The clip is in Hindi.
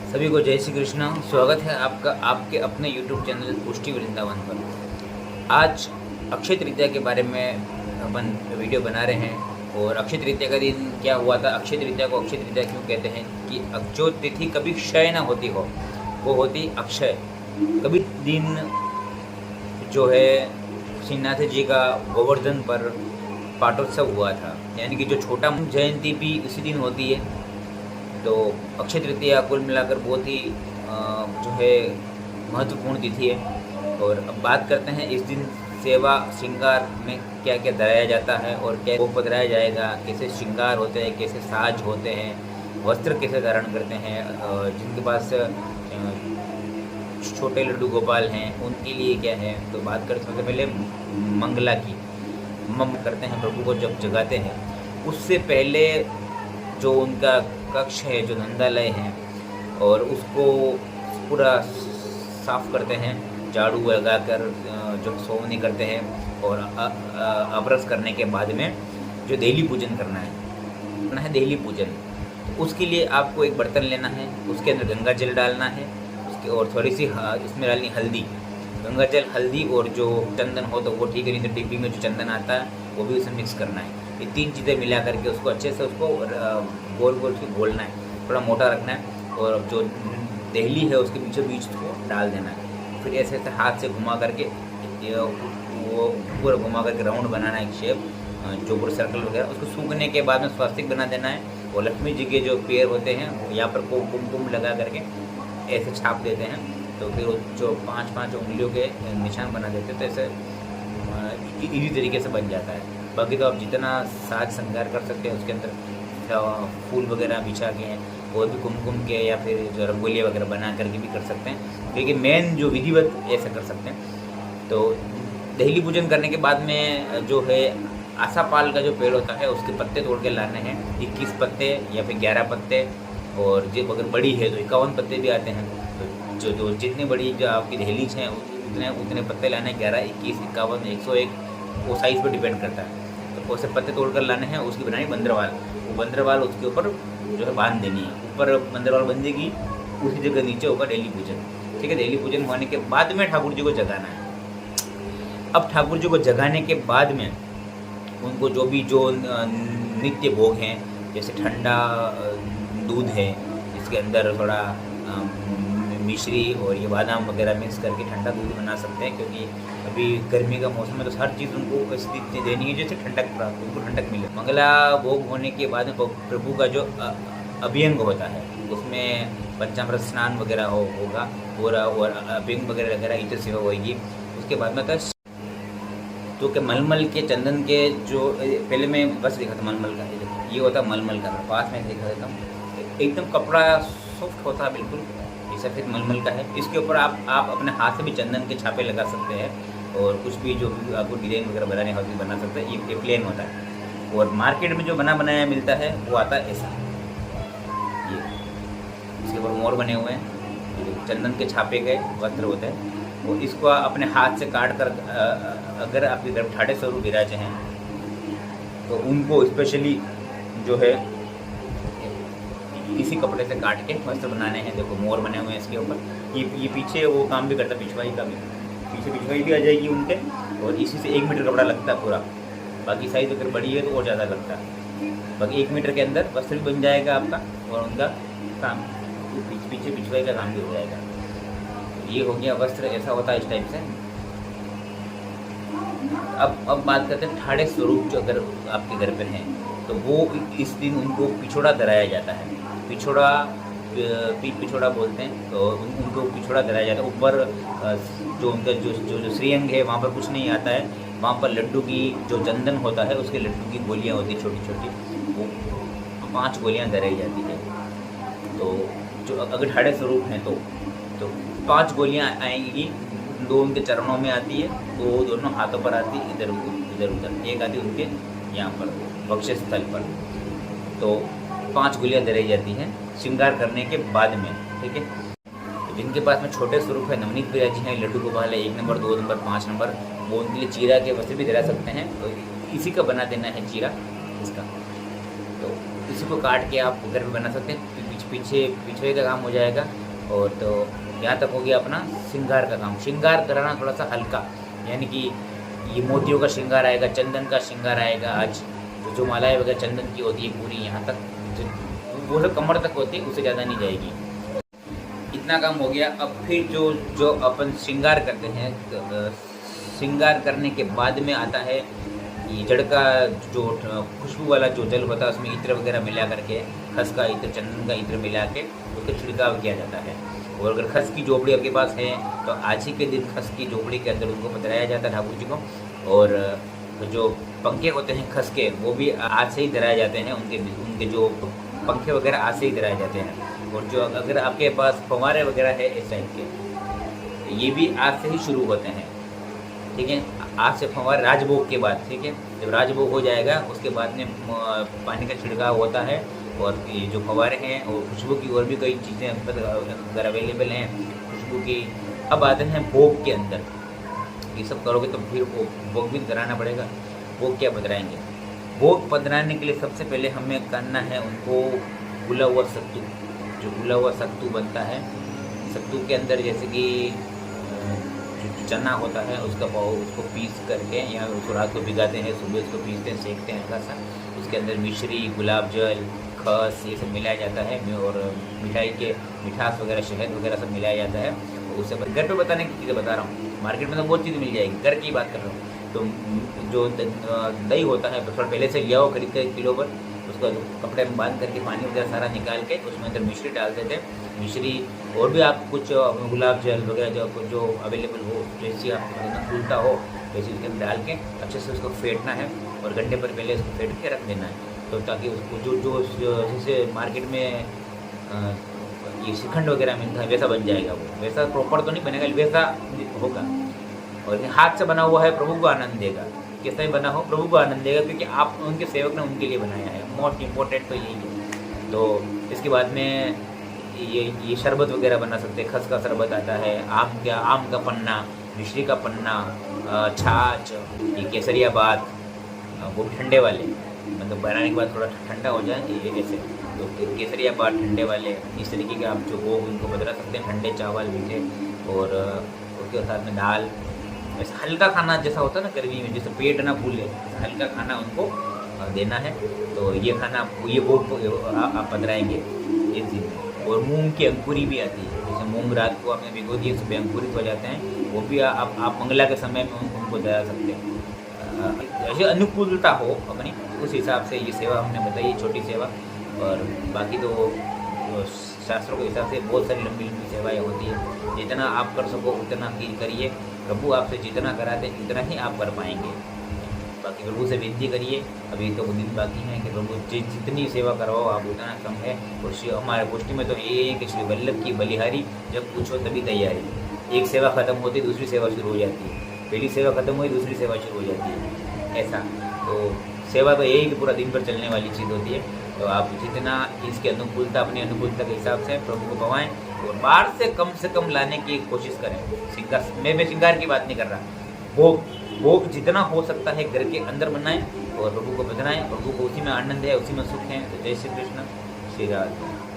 सभी को जय श्री कृष्ण। स्वागत है आपका आपके अपने YouTube चैनल पुष्टि वृंदावन पर। आज अक्षय तृतीया के बारे में अपन वीडियो बना रहे हैं। और अक्षय तृतीया का दिन क्या हुआ था, अक्षय तृतीया को अक्षय तृतीया क्यों कहते हैं कि जो तिथि कभी क्षय ना होती हो वो होती अक्षय। कभी दिन जो है श्रीनाथ जी का गोवर्धन पर पाटोत्सव हुआ था, यानी कि जो छोटा जयंती भी उसी दिन होती है। तो अक्षय तृतीया कुल मिलाकर बहुत ही जो है महत्वपूर्ण तिथि है। और अब बात करते हैं इस दिन सेवा श्रृंगार में क्या क्या धराया जाता है और क्या वो पधराया जाएगा, कैसे श्रृंगार होते हैं, कैसे साज होते हैं, वस्त्र कैसे धारण करते हैं। जिनके पास छोटे लड्डू गोपाल हैं उनके लिए क्या है। तो बात करते हैं पहले मंगला की। करते हैं प्रभु को जब जगाते हैं उससे पहले जो उनका कक्ष है, जो नंदालय है, और उसको पूरा साफ करते हैं, झाड़ू लगाकर जो सोवनी करते हैं। और अबरस करने के बाद में जो देहली पूजन करना है देहली पूजन। तो उसके लिए आपको एक बर्तन लेना है, उसके अंदर गंगा जल डालना है, उसके और थोड़ी सी इसमें डालनी हल्दी, गंगा जल, हल्दी और जो चंदन हो तो वो ठीक है, नहीं तो डिब्बी में जो चंदन आता है वो भी उसमें मिक्स करना है। ये तीन चीज़ें मिला करके उसको अच्छे से उसको गोल गोल से घोलना है, थोड़ा मोटा रखना है। और जो देहली है उसके बीचों बीच को डाल देना है। फिर ऐसे ऐसे हाथ से घुमा करके वो पूरा घुमा करके राउंड बनाना है, एक शेप जो पूरा सर्कल वगैरह। उसको सूखने के बाद में स्वास्तिक बना देना है। और लक्ष्मी जी के जो पैर होते हैं यहाँ पर कुमकुम लगा करके ऐसे छाप देते हैं। तो फिर जो 5-5 उंगलियों के निशान बना देते हैं, तो ऐसे इजी तरीके से बन जाता है। बाकी तो आप जितना साज श्रृंगार कर सकते हैं उसके अंदर फूल वगैरह बिछा के और भी कुमकुम के या फिर जो रंगोलियाँ वगैरह बना करके भी कर सकते हैं, लेकिन मेन जो विधिवत ऐसा कर सकते हैं। तो देहली पूजन करने के बाद में जो है आसापाल का जो पेड़ होता है उसके पत्ते तोड़ के लाने हैं, 21 पत्ते या फिर 11 पत्ते। और जब अगर बड़ी है तो 51 पत्ते भी आते हैं। तो जो जितनी बड़ी जो आपकी दहलीज हैं उतने पत्ते लाने हैं, 11, 21, 51, 101, वो साइज़ पर डिपेंड करता है। तो वैसे पत्ते तोड़ कर लाने हैं, उसकी बनानी बंदरवाल। वो बंदरवाल उसके ऊपर जो है बांध देनी है, ऊपर बंदरवाल बंधेगी, उसी जगह नीचे ऊपर देहली पूजन। ठीक है, देहली पूजन होने के बाद में ठाकुर जी को जगाना है। अब ठाकुर जी को जगाने के बाद में उनको जो भी जो नित्य भोग हैं, जैसे ठंडा दूध है, इसके अंदर थोड़ा मिश्री और ये बादाम वगैरह मिक्स करके ठंडा दूध बना सकते हैं, क्योंकि अभी गर्मी का मौसम है तो हर चीज़ उनको ऐसी देनी है जैसे ठंडक प्राप्त, उनको ठंडक मिले। मंगला भोग होने के बाद में प्रभु का जो अभ्यंग होता है उसमें पंचामृत स्नान वगैरह होगा पूरा, और अभ्यंग वगैरह इधर सेवा होगी। उसके बाद में था तो कि मलमल के चंदन के जो पहले मैं बस देखा था मलमल का, ये होता मलमल का, पास में देखा था एकदम कपड़ा सॉफ्ट होता है बिल्कुल, ये सफ़ेद मलमल का है। इसके ऊपर आप अपने हाथ से भी चंदन के छापे लगा सकते हैं और कुछ भी जो भी आपको डिज़ाइन वगैरह बनाने होती है बना सकते हैं। ये प्लेन होता है। और मार्केट में जो बना बनाया मिलता है वो आता है ऐसा, ये इसके ऊपर मोर बने हुए हैं, चंदन के छापे गए वस्त्र होते हैं। और इसको अपने हाथ से काट कर अगर आपके घर ठाठे स्वरूप विराजे हैं तो उनको स्पेशली जो है इसी कपड़े से काट के वस्त्र बनाने हैं। देखो मोर बने हुए हैं इसके ऊपर, ये पीछे वो काम भी करता है, पिछवाई का भी, पीछे पिछवाई भी आ जाएगी उनके। और इसी से 1 मीटर कपड़ा लगता है पूरा। बाकी साइज़ अगर बड़ी है तो और ज़्यादा लगता है। बाकी 1 मीटर के अंदर वस्त्र भी बन जाएगा आपका और उनका काम पीछे पिछवाई का काम भी हो जाएगा। ये हो गया वस्त्र, ऐसा होता है इस टाइप से। अब बात करते हैं ठाड़े स्वरूप जो अगर आपके घर पर हैं तो वो इस दिन उनको पिछोड़ा धराया जाता है। पिछोड़ा पिछोड़ा बोलते हैं, तो उनको पिछोड़ा धराया जाता है। ऊपर जो उनका जो श्रीअंग है वहाँ पर कुछ नहीं आता है, वहाँ पर लड्डू की जो चंदन होता है उसके लड्डू की गोलियाँ होती हैं छोटी छोटी, वो 5 गोलियाँ धराई जाती है। तो जो अगर ठाड़े स्वरूप हैं तो 5 गोलियाँ आएंगी, 2 उनके चरणों में आती है, 2 दोनों हाथों पर आती है, इधर उधर, एक आती है उनके यहाँ पर वक्ष स्थल पर। तो 5 गोलियाँ धराई जाती हैं श्रृंगार करने के बाद में। ठीक है, तो जिनके पास में छोटे स्वरूप है, नवनीत विराजी हैं, लड्डू गोपाल है, 1 नंबर 2 नंबर 5 नंबर, वो उनके लिए चीरा के वस्त्र भी धरा सकते हैं। तो इसी का बना देना है चीरा इसका। तो इसी को काट के आप घर में बना सकते हैं। पीछे पीछे का काम हो जाएगा। और तो यहाँ तक हो गया अपना श्रृंगार का काम। श्रृंगार कराना थोड़ा सा हल्का, यानी कि ये मोतियों का श्रृंगार आएगा, चंदन का श्रृंगार आएगा। आज जो मालाएँ वगैरह चंदन की होती है पूरी यहाँ तक, वो सब कमर तक होती है, उससे ज़्यादा नहीं जाएगी। इतना काम हो गया। अब फिर जो अपन श्रृंगार करते हैं, श्रृंगार करने के बाद में आता है ये जड़ का जो खुशबू वाला जो जल होता है, उसमें इत्र वगैरह मिला करके, खस का इत्र, चंदन का इत्र मिला के उसका छिड़काव किया जाता है। और अगर खस की झोपड़ी आपके पास है तो आज ही के दिन खस की झोपड़ी के अंदर उनको पधराया जाता है ठाकुर जी को। और जो पंखे होते हैं खस के, वो भी आज से ही धराए जाते हैं। उनके जो पंखे वगैरह आज से ही धराए जाते हैं। और जो अगर आपके पास फव्वारे वगैरह है इस टाइप के, ये भी आज से ही शुरू होते हैं, ठीक है। आज से फव्वारे राजभोग के बाद, ठीक है, जब राजभोग हो जाएगा उसके बाद में पानी का छिड़काव होता है। और ये जो फव्वारे हैं और खुशबू की और भी कई चीज़ें अगर अवेलेबल हैं खुशबू की। अब आते हैं भोग के अंदर। ये सब करोगे तो फिर भोग भी धराना पड़ेगा। भोग क्या पधराएंगे? भोग पधराने के लिए सबसे पहले हमें करना है उनको गुला हुआ सत्तू। जो गुला हुआ सत्तू बनता है, सत्तू के अंदर जैसे कि जो चना होता है उसको पीस करके, या उसको रात को भिगाते हैं, सुबह उसको पीसते हैं, सेकते हैं हल्का सा। उसके अंदर मिश्री, गुलाब जल, खस, ये सब मिलाया जाता है। और मिठाई के मिठास वगैरह, शहद वगैरह सब मिलाया जाता है। उससे घर पे बताने की चीज़ें बता रहा हूँ, मार्केट में तो बहुत चीज़ मिल जाएगी, घर की बात कर रहा हूँ। तो जो दही होता है थोड़ा पहले से लिया हो खरीद कर किलो पर, उसको कपड़े में बांध करके पानी वगैरह सारा निकाल के उसमें अंदर मिश्री डालते थे। मिश्री और भी आप कुछ गुलाब जल वगैरह जो अवेलेबल हो, जैसी आप फूलता हो वैसे उसके अंदर डाल के अच्छे से उसको फेंटना है। और घंटे पर पहले उसको फेंट के रख देना है, तो ताकि उसको जो जैसे मार्केट में ये श्रीखंड वगैरह मिलता है वैसा बन जाएगा। वो वैसा प्रॉपर तो नहीं बनेगा, वैसा होगा। और हाथ से बना हुआ है, प्रभु को आनंद देगा। कैसा ही बना हो प्रभु को आनंद देगा, क्योंकि आप उनके सेवक ने उनके लिए बनाया है। मोस्ट इम्पोर्टेंट तो यही है। तो इसके बाद में ये शरबत वगैरह बना सकते हैं। खस का शरबत आता है, आम का पन्ना, मिश्री का पन्ना, छाछ, ये केसरिया बात, वो ठंडे वाले, मतलब बनाने के बाद थोड़ा ठंडा हो जाए ये ऐसे, तो केसरिया बात ठंडे वाले, इस तरीके के आप जो भोग उनको बदला सकते हैं। ठंडे चावल मीठे, और उसके साथ में दाल, ऐसा हल्का खाना जैसा होता है ना गर्मी में, जैसे पेट ना फूले, हल्का खाना उनको देना है। तो ये खाना, ये भोग आप पधराएंगे इस दिन में। और मूंग की अंकुरी भी आती है, जैसे मूंग रात को आपने भिगो दिए, सुबह अंकुरित हो जाते हैं, वो भी आप मंगला के समय में उनको दे सकते हैं। जैसे अनुकूलता हो अपनी, उस हिसाब से ये सेवा हमने बताई, छोटी सेवा। और बाकी तो शास्त्रों के हिसाब से बहुत सारी लंबी लंबी सेवाएं होती है। जितना आप कर सको उतना ही करिए। प्रभु आपसे जितना कराते हैं उतना ही आप कर पाएंगे। बाकी प्रभु से विनती करिए, अभी तो दिन बाकी है कि प्रभु जितनी सेवा करवाओ आप उतना कम है। और हमारे गोष्ठी में तो ये है कि श्री वल्लभ की बलिहारी, जब पूछो तभी तैयारी। एक सेवा खत्म होती दूसरी सेवा शुरू हो जाती है, पहली सेवा खत्म हुई दूसरी सेवा शुरू हो जाती है, ऐसा। तो सेवा तो यही कि पूरा दिन भर चलने वाली चीज़ होती है। तो आप जितना इसकी अनुकूलता, अपनी अनुकूलता के हिसाब से प्रभु को पवाएं, और बाहर से कम लाने की कोशिश करें। मैं श्रृंगार की बात नहीं कर रहा। भोग जितना हो सकता है घर के अंदर बनाएं और प्रभु को बदनाएं। प्रभु को उसी में आनंद है, उसी में सुख है। तो जय श्री कृष्ण, श्री राधे।